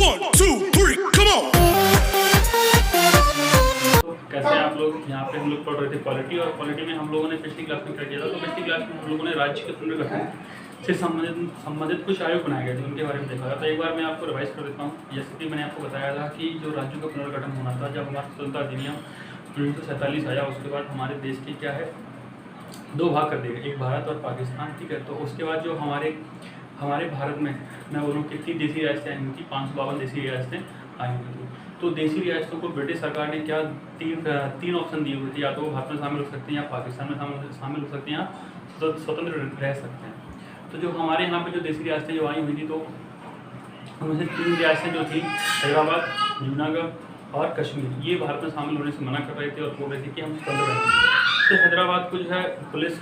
1, 2, 3, come on! तो कैसे हैं आप लोग? यहाँ पे हम लोग पढ़ रहे थे पॉलिटी, और पॉलिटी में हम लोगों ने पिछली क्लास में क्या किया था। तो पिछली क्लास में हम लोगों ने राज्य के पुनर्गठन से संबंधित कुछ आयोग बनाए गए थे, उनके बारे में देखा था। तो एक बार मैं आपको रिवाइज कर देता हूँ। जैसे कि मैंने आपको बताया था कि जो राज्यों का पुनर्गठन होना था, जब हमारा स्वतंत्रता अधिनियम 1947 आया, उसके बाद हमारे देश के क्या है, दो भाग कर दिए गए, एक भारत और पाकिस्तान। ठीक है, तो उसके बाद जो हमारे भारत में मैं बोलूँ कितनी देसी रियासतें आई हुई थी, 552 देसी रियासतें आई हुई थी। तो देसी रियासतों को ब्रिटिश सरकार ने क्या तीन ऑप्शन दिए हुए थे, या तो वो भारत में शामिल हो सकते हैं, या पाकिस्तान में शामिल हो सकते हैं, या स्वतंत्र रह सकते हैं। तो जो हमारे यहाँ पे जो देसी रियासतें जो आई हुई थी, तो उनमें से 3 रियासतें जो थी, हैदराबाद, जूनागढ़ और कश्मीर, ये भारत में शामिल होने से मना कर रहे थे और बोल रहे थे कि हम स्वतंत्र रहेंगे। तो हैदराबाद को जो है पुलिस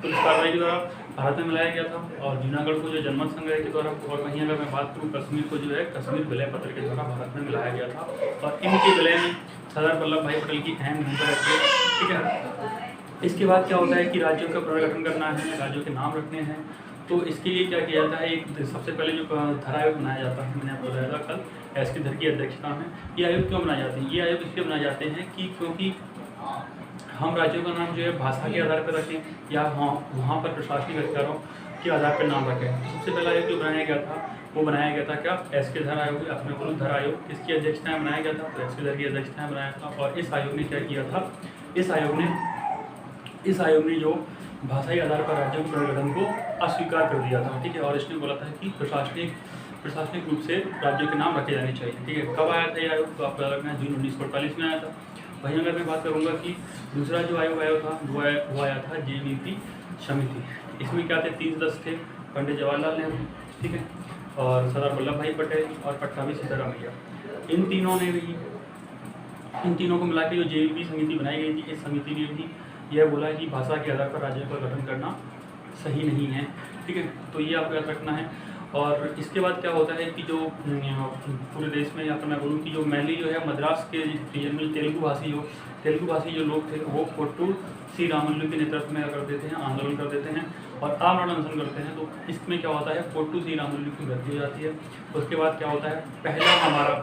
कार्रवाई के द्वारा भारत में मिलाया गया था, और जूनागढ़ को जो जनमत संग्रह के द्वारा, और वहीं अगर मैं बात करूँ कश्मीर को जो है कश्मीर विलय पत्र के द्वारा भारत में मिलाया गया था। और इनके विलय में सरदार वल्लभ भाई पटेल की अहम भूमिका रहती है। ठीक है, इसके बाद क्या होता है कि राज्यों का पुनर्गठन करना है, राज्यों के नाम रखने हैं। तो इसके लिए क्या किया जाता है, एक सबसे पहले जो धरा आयोग बनाया जाता है, मैंने आपको बताया था कल, एस के धर की अध्यक्षता में। ये आयोग क्यों बनाए जाते हैं? ये आयोग इसलिए बनाए जाते हैं कि क्योंकि हम राज्यों का नाम जो है भाषा के आधार पर रखें, या वहाँ पर प्रशासनिक अधिकारों के आधार पर नाम रखें। तो सबसे पहला आयोग जो बनाया गया था, वो बनाया गया था क्या, एस के धर आयोग। अपने बोलूँ धर आयोग, किसकी अध्यक्षता में बनाया गया था? तो एस के धर की अध्यक्षता में बनाया था। और इस आयोग ने क्या किया था, इस आयोग ने जो भाषाई आधार पर राज्यों के पुनर्गठन को अस्वीकार कर दिया था। ठीक है, और इसने बोला था कि प्रशासनिक रूप से राज्यों के नाम रखे जाने चाहिए। ठीक है, कब आया था ये आयोग? तो आपको याद रखना है, जून 1948 में आया था। वहीं अगर मैं बात करूंगा कि दूसरा जो आयोग आया था, वो आया था JVP समिति। इसमें क्या थे, 3 सदस्य थे, पंडित जवाहरलाल नेहरू, ठीक है, और सरदार वल्लभ भाई पटेल और पट्टाभी सिद्धारमैया। इन तीनों को मिला के जो JVP समिति बनाई गई थी, इस समिति ने भी यह बोला कि भाषा के आधार पर राज्यों का गठन करना सही नहीं है। ठीक है, तो ये आपको याद रखना है। और इसके बाद क्या होता है कि जो पूरे देश में, या तो मैं बोलूँ कि जो मैनली जो है मद्रास के रीजन में तेलुगु भाषी जो लोग थे, वो कोट्टू श्री रामल्लू के नेतृत्व में करते थे, आंदोलन कर देते हैं और आमरण अनशन करते हैं। तो इसमें क्या होता है, कोट्टू श्री रामल्लू की मृत्यु हो जाती है। उसके बाद क्या होता है, पहला हमारा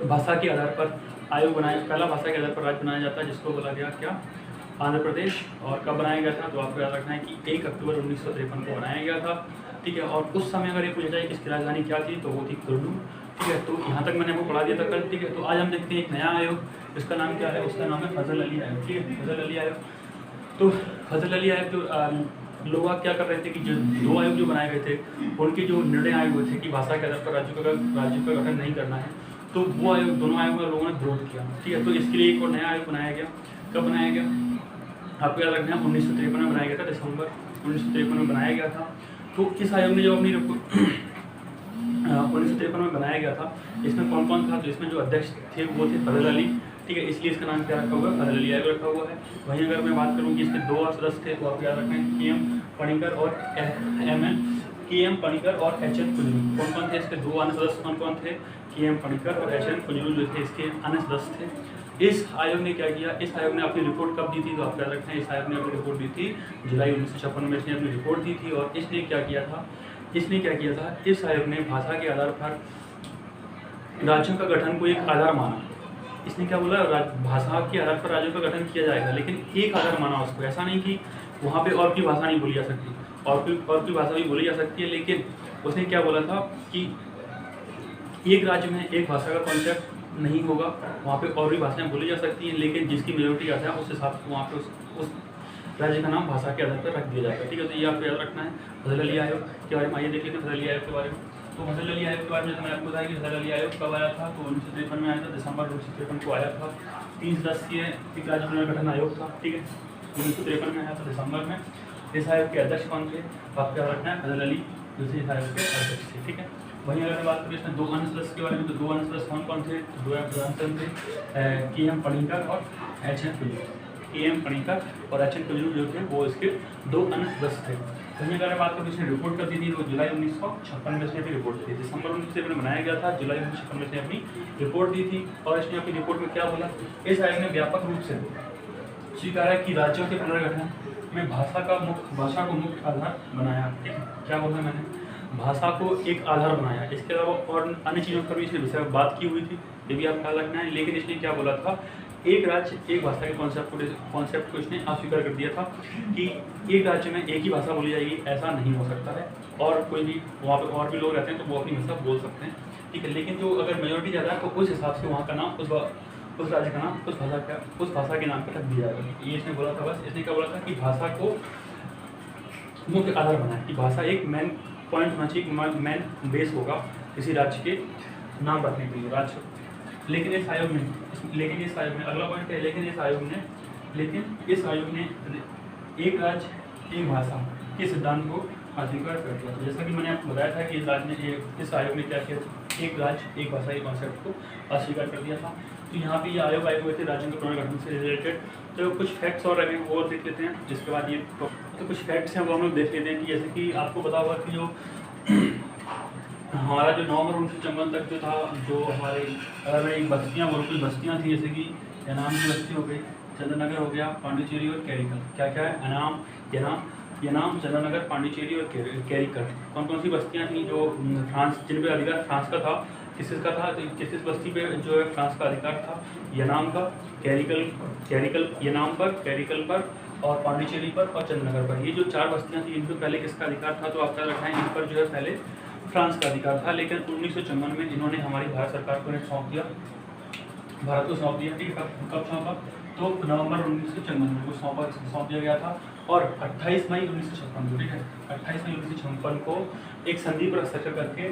भाषा के आधार पर आयोग पहला भाषा के आधार पर राज्य बनाया जाता है, जिसको बोला गया क्या, आंध्र प्रदेश। और कब बनाया गया था? तो आपको याद रखना है कि 1 अक्टूबर 1953 को बनाया गया था। ठीक है, और उस समय अगर ये पूछा जाए कि इसकी राजधानी क्या थी, तो वो थी कुर्नूल। ठीक है, तो यहाँ तक मैंने आपको पढ़ा दिया था कल। ठीक है, तो आज हम देखते हैं एक नया आयोग, इसका नाम क्या है, उसका नाम है फजल अली आयोग। ठीक है, फजल अली आयोग। तो फजल अली आयोग जो लोग क्या कर रहे थे कि जो 2 आयोग जो बनाए गए थे, उनके जो निर्णय आए हुए थे कि भाषा के आधार पर राज्यों का गठन नहीं करना है, तो वो आयोग, दोनों आयोग में लोगों ने विरोध किया। ठीक है, तो इसके लिए एक और नया आयोग बनाया गया। कब बनाया गया? आपको याद रखना है 1953 में बनाया गया था, दिसंबर 1953 में बनाया गया था। तो इस आयोग ने जो अपनी 1953 में बनाया गया था, इसमें कौन कौन था? तो इसमें जो अध्यक्ष थे वो थे फजल अली। ठीक है, इसलिए इसका नाम क्या रखा हुआ है, फजल अली आयोग रखा हुआ है। वहीं अगर मैं बात करूँ कि इसके 2 और सदस्य थे, तो आप याद रखें KM पणिकर और HN कुजरू। कौन कौन थे इसके 2 अन्य सदस्य? कौन थे? KM पणिकर और HN कुजरू जो थे इसके अन्य सदस्य थे। इस आयोग ने क्या किया, इस आयोग ने अपनी रिपोर्ट कब दी थी? तो आप याद रखना है, इस आयोग ने अपनी रिपोर्ट दी थी जुलाई 1956 में। इसने अपनी रिपोर्ट दी थी, और इसने क्या किया था, इस आयोग ने भाषा के आधार पर राज्यों का गठन को एक आधार माना। इसने क्या बोला, भाषा के आधार पर राज्यों का गठन किया जाएगा, लेकिन एक आधार माना उसको। ऐसा नहीं कि वहाँ पे और कोई भाषा नहीं बोली जा सकती, और कोई भाषा भी बोली जा सकती है, लेकिन उसने क्या बोला था कि एक राज्य में एक भाषा का कॉन्सेप्ट नहीं होगा, वहाँ पे और भी भाषाएं बोली जा सकती हैं, लेकिन जिसकी मेजोरिटी आता है उस हिसाब से वहाँ पे उस राज्य का नाम भाषा के आधार पर रख दिया जाएगा। ठीक है, तो ये आपको याद रखना है। फजल अली आयोग के बारे में आइए देख लेते हैं, फजल अली आयोग के बारे में। तो फजल अली आयोग के बारे में मैंने आपको बताया कि फजल अली आयोग कब आया था? तो 1953 में आया था, दिसंबर 1953 को आया था। 3 सदस्यीय एक राज्य पुनर्गठन आयोग था। ठीक है, 1953 में आया था, दिसंबर में। इस आयोग के अध्यक्ष कौन थे? आपको याद रखना है, फजल अली जो थे इस आयोग के अध्यक्ष थे। ठीक है, वहीं अगर बात करें इसमें 2 अन्य सदस्य के बारे में, तो 2 अन्य सदस्य कौन थे? 2 प्रधानमंत्री थे, KM पणिकर और HN कुजरू। KM पणिकर और HN कुजरू जो थे वो इसके 2 अन्य सदस्य थे। वहीं अगर बात करूँ इसने रिपोर्ट कर दी थी, तो जुलाई 1956 में इसने अपनी रिपोर्ट दी थी। दिसंबर 1953 में बनाया गया था, जुलाई 1956 में इसने अपनी रिपोर्ट दी थी। और इसने अपनी रिपोर्ट में क्या बोला, इस आयोग ने व्यापक रूप से स्वीकारा कि राज्यों के पुनर्गठन में भाषा को मुख्य आधार बनाया। ठीक है, क्या बोला मैंने, भाषा को एक आधार बनाया। इसके अलावा और अन्य चीज़ों पर भी इसने विषय में बात की हुई थी, ये भी आप ख्याल रखना है। लेकिन इसने क्या बोला था, एक राज्य एक भाषा के कॉन्सेप्ट को इसने अस्वीकार कर दिया था कि एक राज्य में एक ही भाषा बोली जाएगी, ऐसा नहीं हो सकता है। और कोई भी वहाँ पर और भी लोग रहते हैं तो वो अपनी भाषा बोल सकते हैं, ठीक है। लेकिन जो अगर मेजोरिटी ज़्यादा है तो उस हिसाब से वहाँ का नाम उस राज्य का नाम उस भाषा के नाम पर रख दिया जाएगा। ये इसने बोला था। बस इसने क्या बोला था कि भाषा को मुख्य आधार बनाए, कि भाषा एक मेन पॉइंट होना चाहिए, मेन बेस होगा किसी राज्य के नाम रखने के लिए राज्य। लेकिन इस आयोग ने अगला पॉइंट है, लेकिन इस आयोग ने एक राज्य एक भाषा के सिद्धांत को अस्वीकार कर दिया। जैसा कि मैंने आपको बताया था कि इस आयोग ने क्या किया था, एक राज्य एक भाषा के कॉन्सेप्ट को अस्वीकार कर दिया था। तो यहाँ पे ये आयोग आए हुए थे राज्यों के पुनर्गठन से रिलेटेड। तो कुछ फैक्ट्स और लगे वो देख लेते हैं, जिसके बाद ये तो कुछ फैक्ट्स हैं वो हम लोग देख लेते हैं। कि जैसे कि आपको पता होगा कि जो हमारा जो नवंबर 1954 तक जो था, जो हमारे अगर मैं एक बस्तियाँ बोलूँ, कुछ बस्तियाँ थी, जैसे कि यनाम की बस्ती हो गई, चंद्रनगर हो गया, पांडिचेरी और कैरिकल। क्या क्या है, यनाम, चंद्रनगर, पांडिचेरी और कैरिकल। कौन कौन सी बस्तियाँ थी जो फ्रांस, जिन पर अधिकार फ्रांस का था, किसका था, किस बस्ती पे जो है फ्रांस का अधिकार था, यनाम का, कैरिकल यनाम पर, कैरिकल पर और पांडिचेरी पर और चंद्रनगर पर। ये जो 4 बस्तियाँ थी, इन पर पहले किसका अधिकार था, तो आपका रखना है इन पर जो है पहले फ्रांस का अधिकार था। लेकिन 1954 में इन्होंने हमारी भारत सरकार को सौंप दिया, भारत को सौंप दिया, ठीक है। कब सौंपा, तो नवंबर 1954 में सौंप दिया गया था। और 28 मई 1956 को, ठीक है, 28 मई 1956 को एक संधि पर हस्ताक्षर करके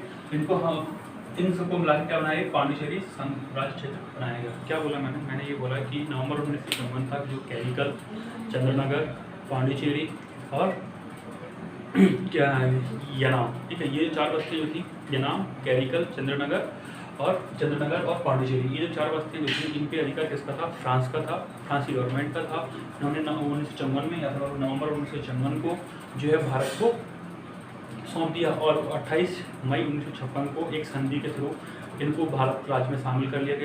इन सबको मिला के क्या बनाया, पांडिचेरी राज्य क्षेत्र बनाया गया। क्या बोला मैंने ये बोला कि नवंबर 1956 तक जो कैरिकल, चंद्रनगर, पांडिचेरी और क्या है यनाम, ठीक है, ये 4 बस्तियाँ जो थी, यनाम, कैरिकल, चंद्रनगर और पांडिचेरी, ये जो 4 बस्तियाँ जो थी, इन पे अधिकार किसका था, फ्रांस का था, फ्रांसी गवर्नमेंट का था। उन्होंने 1954 में या फिर नवंबर 1954 को जो है भारत को सौंप दिया। और 28 मई 1956 को एक संधि के थ्रू इनको भारत राज्य में शामिल कर लिया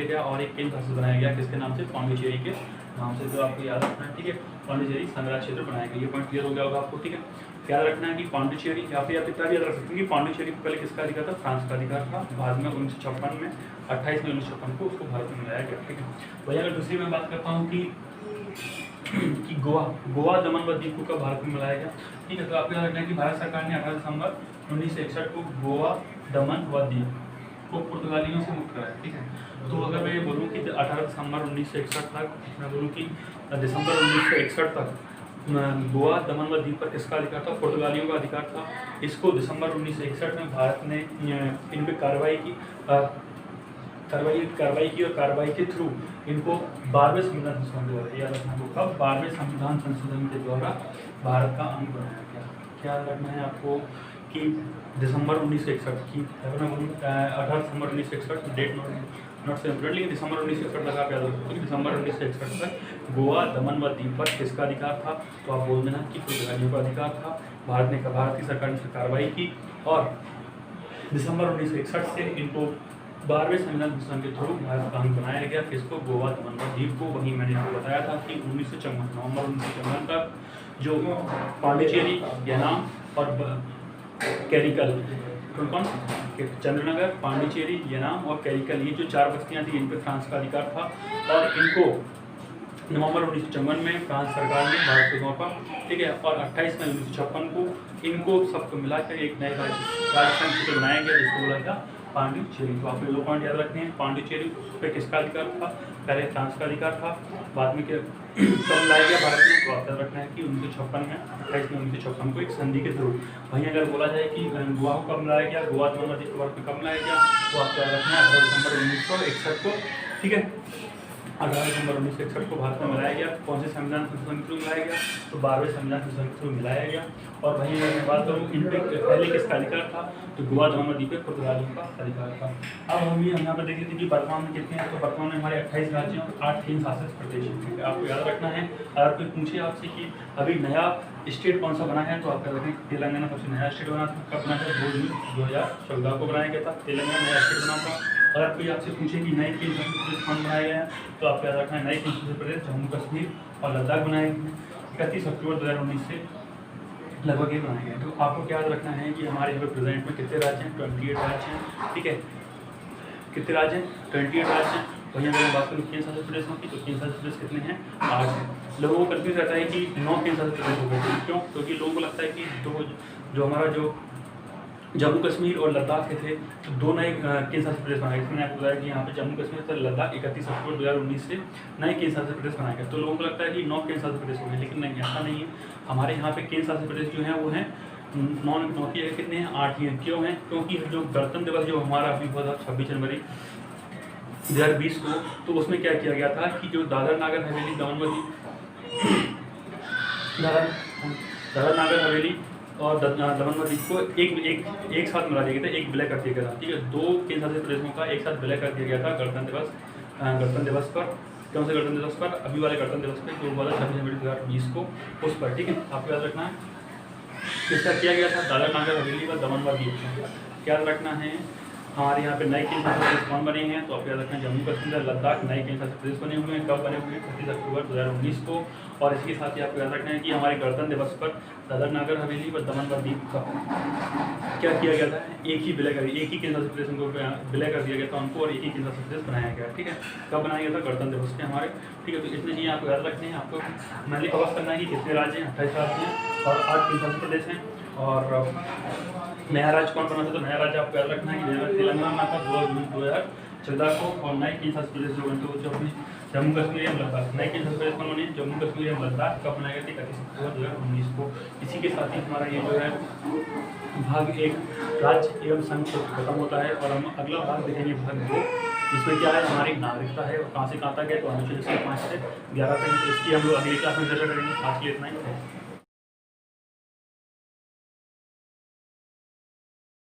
गया, और एक केंद्र शासित बनाया गया, किसके नाम से, पांडिचेरी के नाम से। जो आपको याद रखना है, ठीक है, पांडिचेरी संघराज्य क्षेत्र बनाया गया। ये पॉइंट क्लियर हो गया होगा आपको, ठीक है। याद रखना है कि पांडिचेरी यहाँ पे आप इतना भी याद रख सकते हैं कि पांडिचेरी को पहले किसका अधिकार था, फ्रांस का अधिकार था। बाद में 1956 में 28 मई 1956 को उसको भारत में मिलाया गया, ठीक है। वही अगर दूसरी मैं बात करता हूँ कि गोवा, दमन व दीव को भारत में मिलाया गया, ठीक है। तो आपको याद रखना है कि भारत सरकार ने 18 दिसंबर 1961 को गोवा, दमन व दीव को पुर्तगालियों से मुक्त कराया, ठीक है। तो अगर मैं ये बोलूँ कि 18 दिसंबर 1961 तक, मैं बोलूँ कि दिसंबर 1961 तक गोवा, दमन व दीव पर किसका अधिकार था, पुर्तगालियों का अधिकार था। इसको दिसंबर 1961 में भारत ने इन पर कार्रवाई की और कार्रवाई के थ्रू इनको 12वें संविधान संशोधन द्वारा, याद रखना है कब, 12वें संविधान संशोधन के द्वारा भारत का अंग बनाया गया। क्या रखना है आपको कि दिसंबर 1961 की, अगर मैं बोलूँ 18 दिसंबर 1961 डेट नॉट से इम्पोर्टेंट, लेकिन दिसंबर 1961 तक आप याद रखोगे। दिसंबर 1961 तक गोवा, दमन व दीव पर किसका अधिकार था, तो आप बोल देना कि पुर्तगालियों का अधिकार था। भारत की सरकार ने कार्रवाई की और दिसंबर 1961 से इनको 12वें संविधान संशोधन के थ्रू भारत का अंग बनाया गया, किसको, गोवा, दमन व दीव को। वहीं मैंने आपको बताया था कि नवंबर 1954 तक जो पांडिचेरी, यनाम और कैरिकल, कौन चंद्रनगर, पांडिचेरी, यनाम और कैरिकल, ये जो 4 बस्तियाँ थी, इन पर फ्रांस का अधिकार था। और इनको नवंबर 1954 में फ्रांस सरकार ने भारत को सौंपा, ठीक है। और 28 मई 1956 को इनको सबको मिलाकर एक नए राजस्थान क्षेत्र बनाया गया, जिसको बोला गया पांडिचेरी। तो आपको 2 पॉइंट याद रखने हैं। पांडिचेरी पे किसका अधिकार था, पहले फ्रांस का अधिकार था, बाद में क्या कब लाया गया भारत में, तो आप याद रखना है कि 1956 में 28 में 1956 को एक संधि के थ्रू। वहीं अगर बोला जाए कि गोवा को कब लाया गया, गोवा दमन व दीव को भारत में कब लाया गया, तो आप याद रखना है 18 दिसंबर 1961 को, ठीक है। 18 दिसंबर 1961 को भारत में मिलाया गया। कौन से संविधान संशोधन के थ्रू मिलाया गया, तो 12वें संविधान संशोधन के थ्रू मिलाया गया। और वहीं अगर मैं बात करूँ इन पे पहले किसका अधिकार था, तो गोवा, दमन व दीव पे पुर्तगालियों का अधिकार था। अब हम यहाँ पर देख लेते हैं कि वर्तमान में कितने हैं, तो वर्तमान में हमारे 28 राज्यों और 8 केंद्र शासित प्रदेश हैं। आपको याद रखना है। अगर कोई पूछे आपसे कि अभी नया स्टेट कौन सा बना है, तो आप याद रखें तेलंगाना सबसे नया स्टेट बना था। कब बना था, 2 जून 2014 को बनाया गया था, तेलंगाना नया स्टेट बना था। अगर कोई आपसे पूछे कि नए केंद्र शासित प्रदेश कौन बनाए गए हैं, तो आप याद रखना है नए केंद्र शासित प्रदेश जम्मू कश्मीर और लद्दाख बनाए गए 31 अक्टूबर 2019 से लगभग ये बनाए गए। तो आपको क्या याद रखना है कि हमारे यहाँ पे प्रेजेंट में कितने राज्य हैं, 28 राज्य हैं, ठीक है। कितने राज्य हैं, 28 राज्य हैं। वहीं अगर हम बात करें केंद्र शासित प्रदेशों की, तो केंद्र शासित प्रदेश कितने हैं, 8 हैं। लोगों को कन्फ्यूज रहता है कि 9 केंद्र शासित प्रदेश हो गए, क्यों? क्योंकि लोगों को लगता है कि जो हमारा जो जम्मू कश्मीर और लद्दाख के थे, तो 2 नए केंद्र शासित प्रदेश बनाए गए। मैंने आपको बताया कि यहाँ पे जम्मू कश्मीर से लद्दाख 31 अक्टूबर 2019 से नए केंद्र शासित प्रदेश बनाए गए। तो लोगों को लगता है कि 9 केंद्र शासित प्रदेश हो गए, लेकिन नहीं, ऐसा नहीं है। हमारे यहाँ पे केंद्र शासित प्रदेश जो हैं वो हैं 9 की जगह कितने हैं, 8 ही हैं। क्यों हैं? क्योंकि जो गणतंत्र दिवस जो हमारा अभी हुआ था 26 जनवरी 2020 को, तो उसमें क्या किया गया था कि जो दादर नागर हवेली दादर नागर हवेली और दमन व दीव को एक साथ मिला दिया गया था, एक विलय कर दिया गया था, ठीक है। 2 केंद्र शासित प्रदेशों का एक साथ विलय कर दिया गया था गणतंत्र दिवस पर। कौन से गणतंत्र दिवस पर? अभी वाले गणतंत्र दिवस पर, जो हुआ था 26 जनवरी 2020 को, उस पर, ठीक है। आपको याद रखना है किसका किया गया था, दादर नागर हवेली व दमन व दीव का। क्या याद रखना है, हमारे यहाँ पे नए केंद्र शासित प्रदेश कौन बने हैं, तो आप याद रखना जम्मू कश्मीर और लद्दाख नए केंद्र शासित प्रदेश बने हुए हैं। कब बने हुए हैं? 31 अक्टूबर 2019 को। और इसके साथ ही आपको याद रखना है कि हमारे गणतंत्र दिवस पर दादर नागर हवेली व दमन व दीव का क्या किया गया था, एक ही केंद्र शासित प्रदेश को विलय कर दिया गया था उनको, और एक ही केंद्र शासित प्रदेश बनाया गया, ठीक है। कब बनाया गया था? गणतंत्र दिवस पे हमारे, ठीक है। तो इतनी चीज़ें आपको याद रखनी है। आपको मैंने कवर करना है कि कितने राज्य हैं, 28 राज्य हैं और 8 केंद्र शासित प्रदेश हैं। और नया राज्य कौन बना था, तो नया राज्य आपको याद रखना है कि तेलंगाना का 2 जून 2014 को, और नए केंद्र शासित प्रदेश जो बनते जो अपनी जम्मू कश्मीर एवं लद्दाख। नए केंद्र शासित प्रदेश कौन बने? जम्मू कश्मीर एवं लद्दाख कब बनाए गए थे? 31 अक्टूबर 2019 को। इसी के साथ ही हमारा ये जो है भाग 1 राज्य एवं संघ खत्म होता है, और हम अगला भाग देखेंगे भाग 2, जिसमें क्या है, हमारी नागरिकता है और कहाँ से कहाँ तक है, तो अनुच्छेद 5 से 11 तक। इसकी हम लोग अगली क्लास में चर्चा करेंगे। आज के लिए इतना ही है।